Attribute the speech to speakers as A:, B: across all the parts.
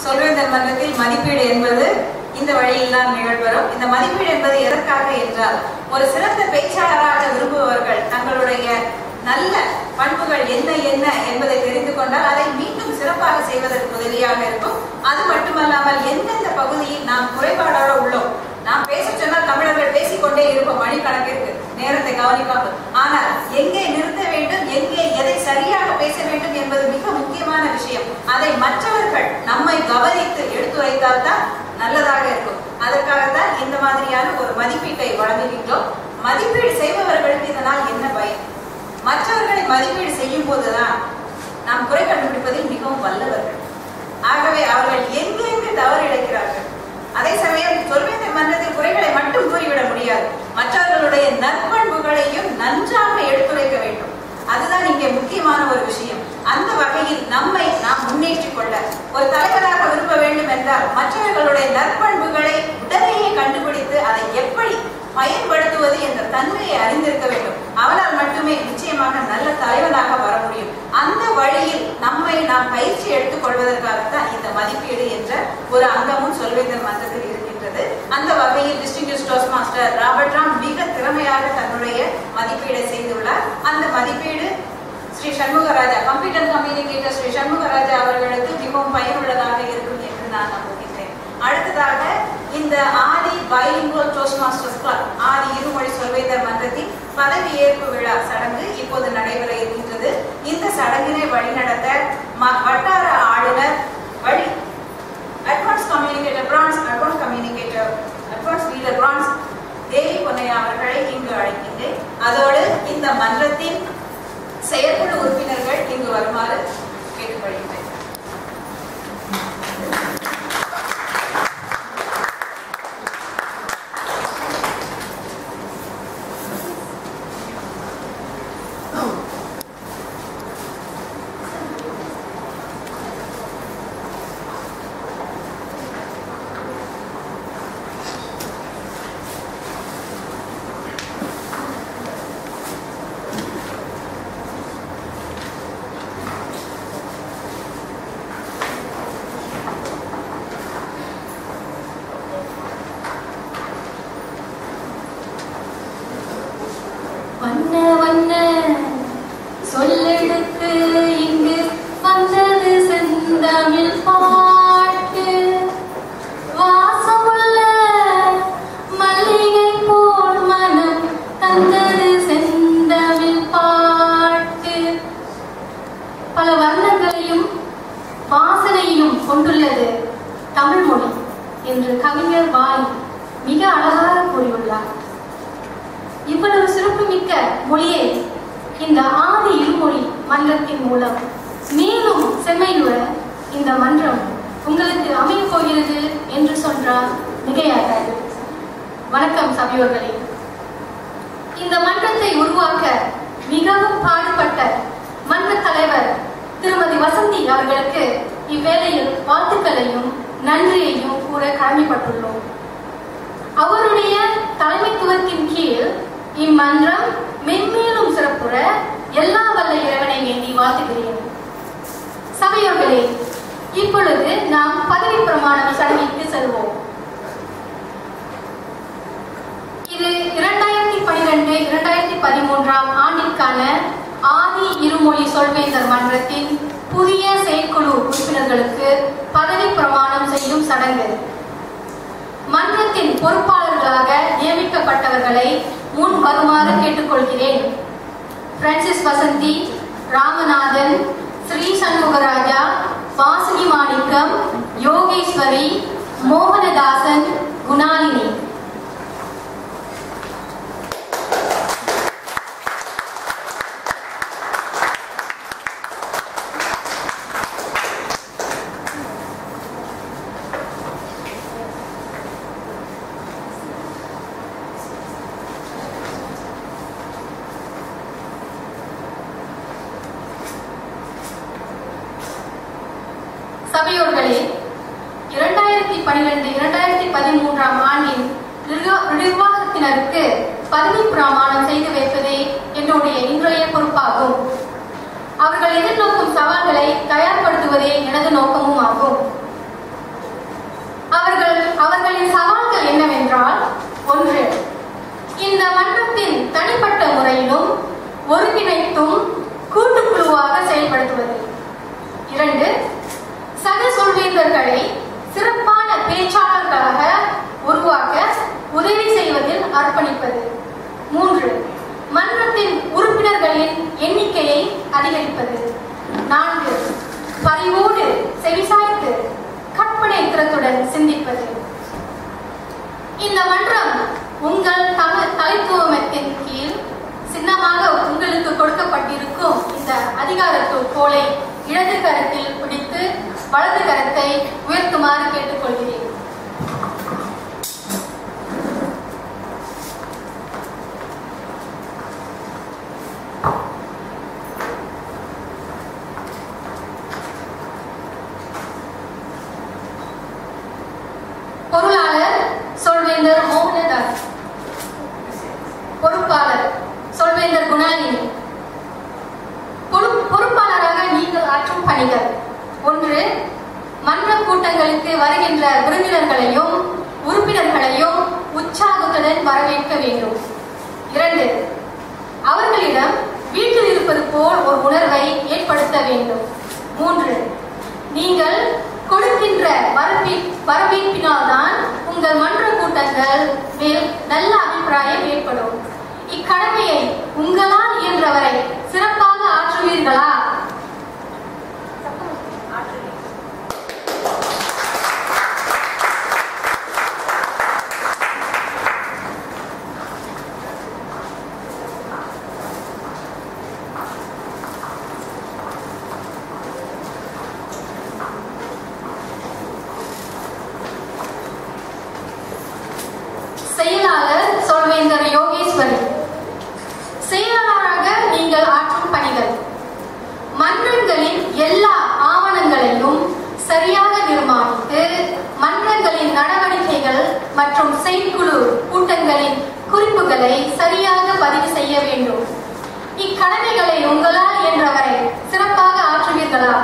A: சொல்வேந்தர் மன்றத்தில் மதிப்பீடு என்பது இந்த வழியில் தான் நிகழ்வரும். இந்த மதிப்பீடு என்பது எதற்காக என்றால், ஒரு சிறந்த பேச்சாளராக விரும்புபவர்கள் தங்களுடைய நல்ல பண்புகள் என்ன என்ன என்பதை தெரிந்து கொண்டால் அதை மீண்டும் சிறப்பாக செய்வதற்கு உதவியாக இருக்கும். அது மட்டுமல்லாமல் எந்தெந்த பகுதியில் நாம் குறைபாடோடு உள்ளோம், நாம் பேச சொன்னால் தமிழர்கள் பேசிக்கொண்டே இருப்போம் மணிக்கணக்கிற்கு, நேரத்தை கவனிக்காமல். ஆனால் எங்கே நிறுத்த வேண்டும், எங்கே எதை சரியாக பேச வேண்டும் என்பது மிக முக்கியமான விஷயம். அதை மற்றவர்கள் நம்மை கவனித்து எடுத்துரைத்தால் தான் நல்லதாக இருக்கும். அதற்காகத்தான் இந்த மாதிரியான ஒரு மதிப்பீட்டை வழங்குகின்றோம். மதிப்பீடு செய்பவர்களுக்கு இதனால் என்ன பயன்? மற்றவர்களை மதிப்பீடு செய்யும் போதுதான் நாம் குறை கண்டுபிடிப்பதில் மிகவும் வல்லவர்கள். ஆகவே அவர்கள் எங்கெங்கு தவறு இழைக்கிறார்கள், அதே சமயம் சொல்வேந்தர் மன்றத்தில் குறைகளை மட்டும் கூறிவிட முடியாது, மற்றவர்களுடைய நற்பண்புகளையும் நன்றாக எடுத்துரைக்க வேண்டும். அதுதான் இங்கே முக்கியமான ஒரு விஷயம். அந்த வகையில் நம்மை நாம் முன்னேற்றிக் கொள்ள ஒரு தலைவராக விரும்ப வேண்டும் என்றால் மற்றவர்களுடைய நற்பண்புகளை உடனேயே கண்டுபிடித்து அதை எப்படி பயன்படுத்துவது என்ற தன்மையை அறிந்திருக்க வேண்டும். அவனால் மட்டுமே நிச்சயமாக நல்ல தலைவனாக வர முடியும். அந்த வழியில் நம்மை நாம் பயிற்சி எடுத்துக் கொள்வதற்காகத்தான் இந்த மதிப்பீடு என்ற ஒரு அங்கமும் சொல்வேந்தர் மன்றத்தில் இருக்கின்றது. அந்த வகையில் distinguished toast master Robert Ram மிக திறமையாக தன்னுடைய மதிப்பீடை செய்துள்ளார். அந்த மதிப்பீடு ஸ்ரீ சண்முகராஜா, கம்ப்யூட்டர் கம்யூனிகேட்டர் ஸ்ரீ சண்முகராஜா அவர்களுக்கு மிகவும் பயனுள்ளதாக இருக்கும் என்று நான் நம்புகின்றேன். அடுத்ததாக இந்த ஆதி பைலிங்குவல் டோஸ்ட் மாஸ்டர்ஸ் கிளப், ஆதி இருமொழி சொல்வேந்தர் மன்றத்தின் பதவியேற்பு விழா சடங்கு இப்போது நடைபெற இருக்கின்றது. இந்த சடங்கினை வழிநடத்த வட்டார ஆளுநர் வழி advance communicator bronze, advance leader bronze Devi Ponnaiah அவர்களை இங்கு அழைக்கின்றேன். அதோடு இந்த மன்றத்தின் செயற்குழு உறுப்பினர்கள் இங்கு வருமாறு கேட்டுக்கொள்கின்றேன்.
B: சொல்லெடுத்து இங்கு வந்தது செந்தமிழ் பாட்டு, வாசமுள்ள மல்லிகை போல் மனம் தந்தது செந்தமிழ் பாட்டு. பல வர்ணங்களையும் வாசனையும் கொண்டுள்ளது தமிழ் மொழி என்று கவிஞர் வாலி மிக அழகாக கூறியுள்ளார். இவ்வளவு சிறப்புமிக்க மொழியை இந்த ஆதி இருமொழி மன்றத்தின் மூலம் மேலும் செம்மையுற இந்த மன்றம் உங்களுக்கு அமையப் போகிறது என்று சொன்னால் மிகையாகாது. வணக்கம் சபையோர்களே. இந்த மன்றத்தை உருவாக்க மிகவும் பாடுபட்ட மன்ற தலைவர் திருமதி வசந்தி அவர்களுக்கு இவ்வேளையில் வாழ்த்துக்களையும் நன்றியையும் கூற கடமைப்பட்டுள்ளோம். அவருடைய தலைமைத்துவத்தின் கீழ் இம்மன்றம் மென்மேலும் சிறப்புற எல்லா வல்ல இறைவனை வேண்டி வாழ்த்துகிறேன். சபையோர்களே, இப்பொழுது நாம் பதவி பிரமாண சடங்கிற்கு செல்வோம். இது 2012-2013 ஆண்டிற்கான ஆதி இருமொழி சொல்வேந்தர் மன்றத்தின் புதிய செயற்குழு உறுப்பினர்களுக்கு பதவி பிரமாணம் செய்யும் சடங்கு. மன்றத்தின் பொறுப்பாளர்களாக நியமிக்கப்பட்டவர்களை முன் வருமாறு கேட்டுக்கொள்கிறேன். பிரான்சிஸ் வசந்தி, ராமநாதன், ஸ்ரீ சண்முகராஜா, வாசுகி மாணிக்கம், யோகேஸ்வரி, மோகனதாசன், குணாலினி. சபையோர்களே, 2012-2013 ஆண்டின் நிர்வாகத்தினருக்கு பதவி பிரமாணம் செய்து வைப்பதே என்னுடைய இன்றைய பொறுப்பாகும். அவர்கள் எதிர்நோக்கும் சவால்களை தயார்படுத்துவதே எனது நோக்கமும் ஆகும். செவிசாய்த்து கற்பனை திறத்துடன் சிந்திப்பது. இந்த மன்றம் உங்கள் தலைத்துவத்தின் கீழ் சின்னமாக உங்களுக்கு கொடுக்கப்பட்டிருக்கும் இந்த அதிகாரத்து கோலை இடது கரத்தில் பிடித்து வலது கரத்தை உயர்த்துமாறு கேட்டுக்கொள்கிறேன். பொருளாளர் சொல்வேந்தர் மோகனதாஸ், பொறுப்பாளர் சொல்வேந்தர் குணாலினி. பொறுப்பாளராக நீங்கள் ஆற்றும் பணிகள்: 1. மன்ற கூட்டங்களுக்கு வருகின்ற விருந்தினர்களையும் உறுப்பினர்களையும் உற்சாகத்துடன் வரவேற்க வேண்டும். 2. அவர்களிடம் வீட்டில் இருப்பது போல் ஒரு உணர்வை ஏற்படுத்த வேண்டும். 3. நீங்கள் கொடுக்கின்ற வரவேற்பினால்தான் உங்கள் மன்ற கூட்டங்கள் மேல் நல்ல அபிப்பிராயம் ஏற்படும். இக்கடமையை உங்களால் இயன்றவரை சிறப்பாக ஆற்றுவீர்களா? செயலாளர் சொல்வேந்தர் யோகேஸ்வரி, செயலாளராக நீங்கள் ஆற்றும் பணிகள்: மன்றங்களின் எல்லா ஆவணங்களையும் சரியாக நிர்மாணித்து மன்றங்களின் நடவடிக்கைகள் மற்றும் செயற்குழு கூட்டங்களின் குறிப்புகளை சரியாக பதிவு செய்ய வேண்டும். இக்கடமைகளை உங்களால் இயன்றவரை சிறப்பாக ஆற்றுவீர்களா?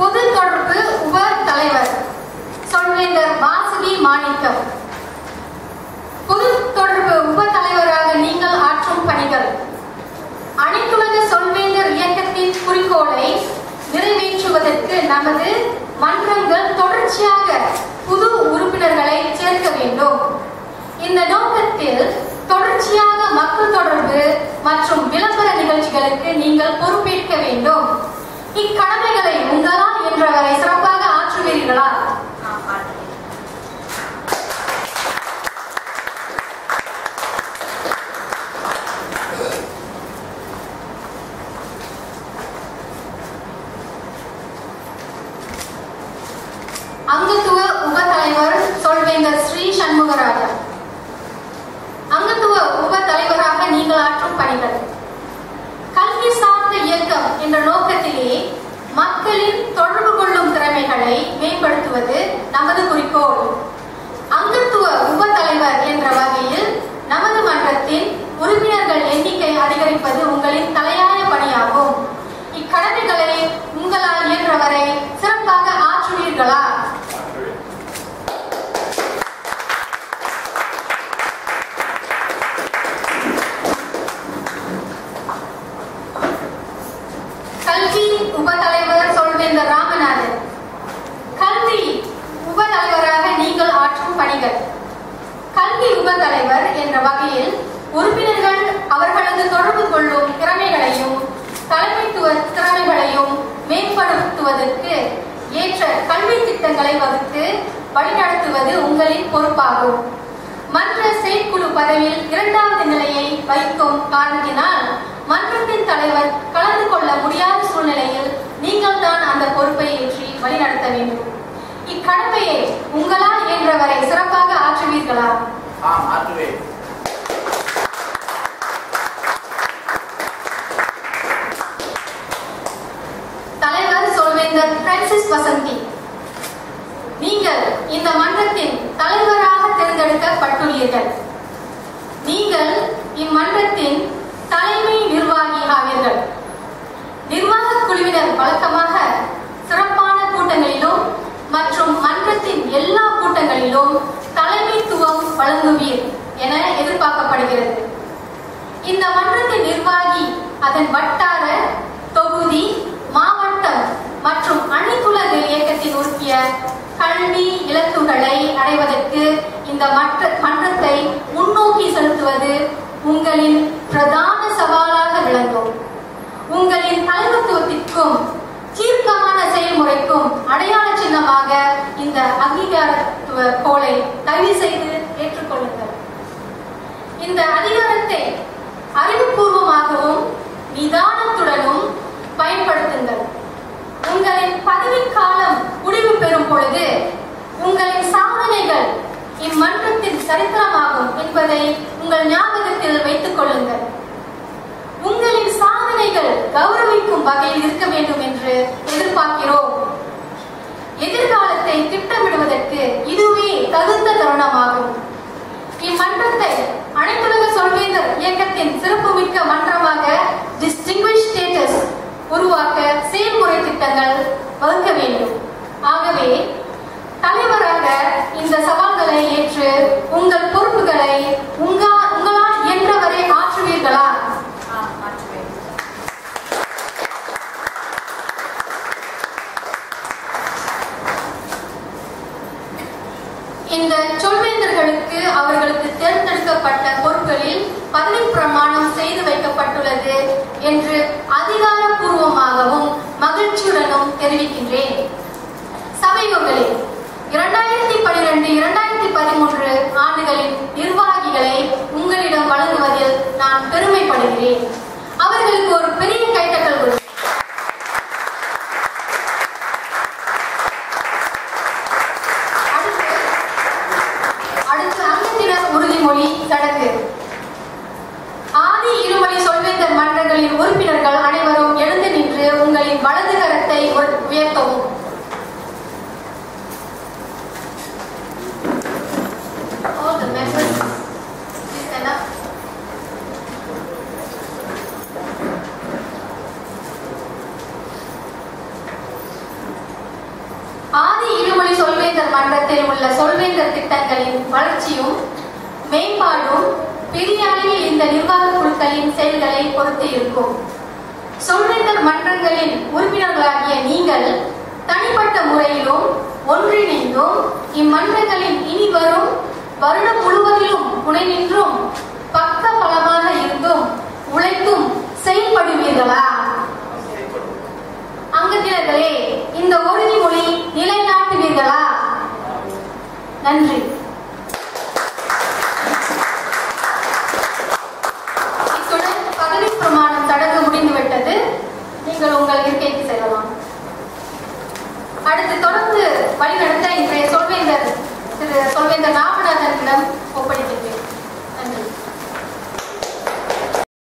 B: பொது தொடர்பு உப தலைவர் சொல்வேந்தர் வாசுகி மாணிக்கம், பொது தொடர்பு உப தலைவராக நீங்கள் ஆற்றும் பணிகள்: அனைத்துலக சொல்வேந்தர் இயக்கத்தின் குறிக்கோளை நிறைவேற்றுவதற்கு நமது மன்றங்கள் தொடர்ச்சியாக புது உறுப்பினர்களை சேர்க்க வேண்டும். இந்த நோக்கத்தில் தொடர்ச்சியாக மக்கள் தொடர்பு மற்றும் விளம்பர நிகழ்ச்சிகளுக்கு நீங்கள் பொறுப்பேற்க வேண்டும். இக்கடமைகளை உங்களால் இயன்றவரை சிறப்பாக ஆற்றுவீர்களா? அங்கத்துவ உப தலைவர் சொல்வேந்தர் ஸ்ரீ சண்முகராஜா, அங்கத்துவ உப தலைவராக நீங்கள் ஆற்றும் பணிகள்: கல்வி சார்ந்த இயக்கம் என்ற நோக்கத்திலே மக்களின் தொடர்பு கொள்ளும் திறமைகளை மேம்படுத்துவது நமது குறிக்கோள். அங்கத்துவ உப தலைவர் என்ற வகையில் நமது மன்றத்தின் உறுப்பினர்கள் எண்ணிக்கை அதிகரிப்பது உங்களின் தலையாய பணியாகும். இக்கடமைகளை உங்களால் இயன்றவரை சிறப்பாக ஆற்றுவீர்களா? கல்வி உப தலைவர் சொல்வேந்தர் ராமநாதன், கல்வி உப தலைவராக நீங்கள் ஆற்றும் பணிகள்: கல்வி உப தலைவர் என்ற வகையில் உறுப்பினர்கள் அவர்களது தொடர்பு கொள்ளும் திறமைகளையும் தலைமைத்துவ திறமைகளையும் மேம்படுத்துவதற்கு ஏற்ற கல்வி திட்டங்களை வகுத்து வழிநடத்துவது உங்களின் பொறுப்பாகும். மன்ற செயற்குழு பதவியில் 2வது நிலையை வைக்கும் காரணத்தினால் மன்றத்தின் தலைவர் கலந்து கொள்ள முடியாத சூழ்நிலையில் நீங்கள் தான் அந்த பொறுப்பை ஏற்றி வழிநடத்த வேண்டும். இக்கடமையை உங்களால் இயன்றவரை சிறப்பாக ஆற்றுவீர்களா?
C: ஆற்றுவேன்.
B: தலைவர் சொல்வேந்தர் பிரான்சிஸ் வசந்தி, நீங்கள் இந்த மன்றத்தின் தலைவராக தேர்ந்தெடுக்கப்பட்டுள்ளீர்கள். நீங்கள் இம்மன்றத்தின் தலைமை நிர்வாகி ஆவீர்கள். நிர்வாக குழுவினர் வழக்கமாக சிறப்பான கூட்டங்களிலும் மற்றும் மன்றத்தின் எல்லா கூட்டங்களிலும் தலைமைத்துவம் வழங்குவீர் என எதிர்பார்க்கப்படுகிறது. இந்த மன்றத்தின் நிர்வாகி அதன் வட்டார, தொகுதி, மாவட்டம் பொறுப்புகளை அடைவதற்கு இந்த மன்றத்தை முன்னோக்கி செலுத்துவது உங்களின் பிரதான சவாலாக விளங்கும். உங்களின் தலைமைத்துவத்திற்கும் தீர்க்கமான செயல்முறைக்கும் அடையாள சின்னமாக இந்த அங்கீகாரத்துவ கோலை தயவு செய்து ஏற்றுக்கொள்ளுங்கள். இந்த அதிகாரத்தை அறிவுபூர்வமாகவும் நிதானத்துடனும் பயன்படுத்துங்கள். உங்களின் பதவிக்காலம் முடிவு பெறும் பொழுது உங்களின் சாதனைகள் இம்மன்றத்தின் சரித்திரமாகும் என்பதை உங்கள் ஞாபகத்தில் வைத்துக் கொள்ளுங்கள். உங்களின் சாதனைகள் கௌரவிக்கும் வகையில் இருக்க வேண்டும் என்று எதிர்பார்க்கிறோம். எதிர்காலத்தை திட்டமிடுவதற்கு இதுவே தகுந்த தருணமாகும். இம்மன்றத்தை அனைத்துலக சொல்வேந்தர் இயக்கத்தின் சிறப்புமிக்க மன்றமாக டிஸ்டிங்விஷ் ஸ்டேட்டஸ் உருவாக்க செயல்முறை திட்டங்கள் வகுக்க வேண்டும். ஆகவே தலைவராக இந்த சவால்களை ஏற்று உங்கள் பொறுப்புகளை உங்களால் இயன்றவரை ஆற்றுவீர்களா? இந்த சொல்வேந்தர்களுக்கு அவர்களுக்கு தேர்ந்தெடுக்கப்பட்ட பொறுப்புகளில் பதவி பிரமாணம் செய்து வைக்கப்பட்டுள்ளது என்று அதிகாரப்பூர்வமாகவும் மகிழ்ச்சியுடனும் தெரிவிக்கின்றேன். சபையோர்களே, 2012-2013 ஆண்டுகளின் நிர்வாகிகளை உங்களிடம் வழங்குவதில் நான் பெருமைப்படுகிறேன். அவர்களுக்கு ஒரு பெரிய கைத்தட்டல் கொடுக்கிறேன். அடுத்து அங்கத்தினர் உறுதிமொழி சடங்கு. ஆதி இருமொழி சொல்வேந்தர் மன்றங்களின் உறுப்பினர்கள் அனைவரும் எழுந்து நின்று உங்களின் வலது கரத்தை உயர்த்தவும். ஆதி இருமொழி சொல்வேந்தர் மன்றத்தில் உள்ள சொல்வேந்தர் திட்டங்களின் வளர்ச்சியும் மேம்பாடும் பெரிய அளவில் இந்த நிர்வாக குழுக்களின் செயல்களை பொறுத்து இருக்கும். சொல்வேந்தர் மன்றங்களின் உறுப்பினர்களாகிய நீங்கள் தனிப்பட்ட முறையிலும் ஒன்றிணைந்தும் இம்மன்றங்களின் இனி வரும் வருடம் முழுவதிலும் துணை நின்றும் பக்க பலமாக இருந்தும் உழைத்தும் செயல்படுவீர்களா? அங்கத்தினர்களே, இந்த உறுதிமொழி நிலைநாட்டுவீர்களா? நன்றி. இத்துடன் பதவி பிரமாணம் சடங்கு முடிந்துவிட்டது. நீங்கள் உங்கள் இருக்கைக்கு செல்லலாம். அடுத்து தொடர்ந்து வழிநடத்த இன்றைய சொல்வேந்தர் திரு சொல்வேந்தர் ராமநாதனிடம் ஒப்படைக்கிறேன்.